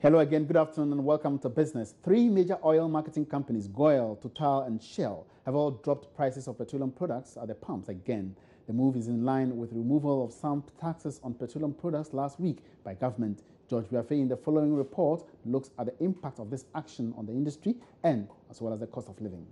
Hello again, good afternoon and welcome to Business. Three major oil marketing companies, Gov't, Total and Shell, have all dropped prices of petroleum products at the pumps again. The move is in line with removal of some taxes on petroleum products last week by government. George Biafe in the following report looks at the impact of this action on the industry and as well as the cost of living.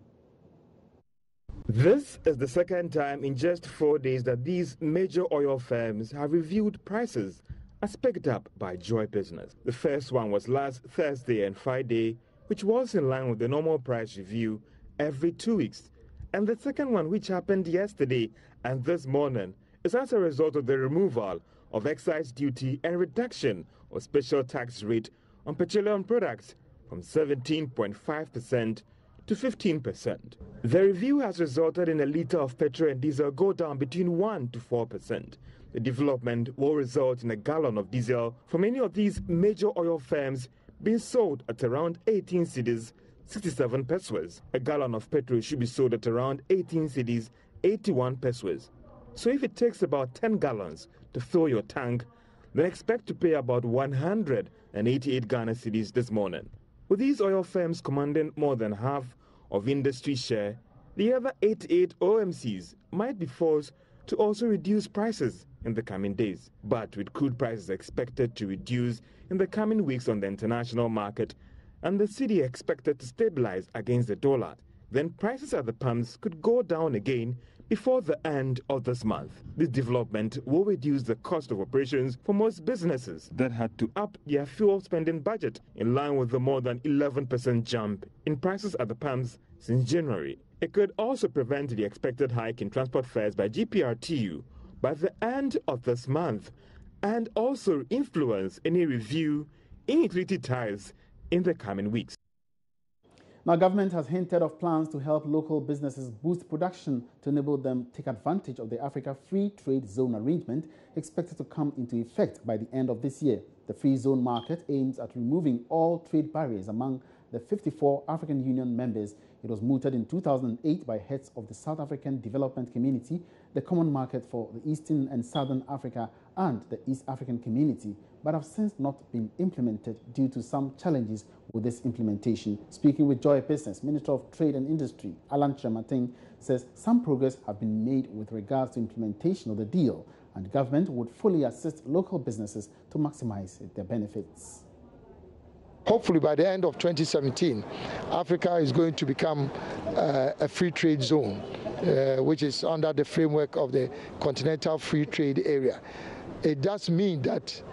This is the second time in just 4 days that these major oil firms have reviewed prices as picked up by Joy Business. The first one was last Thursday and Friday, which was in line with the normal price review every 2 weeks. And the second one, which happened yesterday and this morning, is as a result of the removal of excise duty and reduction of special tax rate on petroleum products from 17.5% to 15%. The review has resulted in a litre of petrol and diesel go down between 1 to 4%. The development will result in a gallon of diesel for many of these major oil firms being sold at around 18 cedis, 67 pesos. A gallon of petrol should be sold at around 18 cedis, 81 pesos. So if it takes about 10 gallons to fill your tank, then expect to pay about 188 Ghana cedis this morning. With these oil firms commanding more than half of industry share, the other 88 OMCs might be forced to also reduce prices in the coming days. But with crude prices expected to reduce in the coming weeks on the international market and the cedi expected to stabilize against the dollar, then prices at the pumps could go down again before the end of this month. This development will reduce the cost of operations for most businesses that had to up their fuel spending budget in line with the more than 11% jump in prices at the pumps since January. It could also prevent the expected hike in transport fares by GPRTU by the end of this month and also influence any review in utility tariffs in the coming weeks. Now, government has hinted of plans to help local businesses boost production to enable them take advantage of the Africa Free Trade Zone arrangement expected to come into effect by the end of this year. The Free Zone market aims at removing all trade barriers among the 54 African Union members. It was mooted in 2008 by heads of the South African Development Community, the Common Market for the Eastern and Southern Africa, and the East African Community, but have since not been implemented due to some challenges with this implementation. Speaking with Joy Business, Minister of Trade and Industry, Alan Chemating, says some progress have been made with regards to implementation of the deal, and government would fully assist local businesses to maximize their benefits. Hopefully by the end of 2017, Africa is going to become a free trade zone, which is under the framework of the Continental Free Trade Area. It does mean that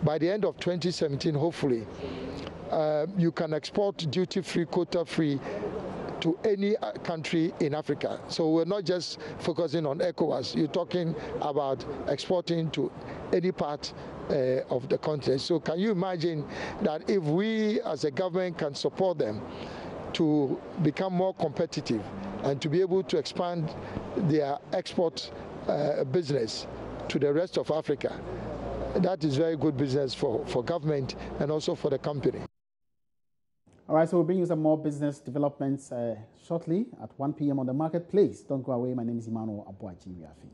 by the end of 2017, hopefully, you can export duty-free, quota-free to any country in Africa. So we're not just focusing on ECOWAS. You're talking about exporting to any part of the continent. So can you imagine that if we as a government can support them to become more competitive and to be able to expand their export business to the rest of Africa, that is very good business for government and also for the company. All right, so we'll bring you some more business developments shortly at 1 p.m. on the marketplace. Don't go away. My name is Emmanuel Abuaji-Riafi.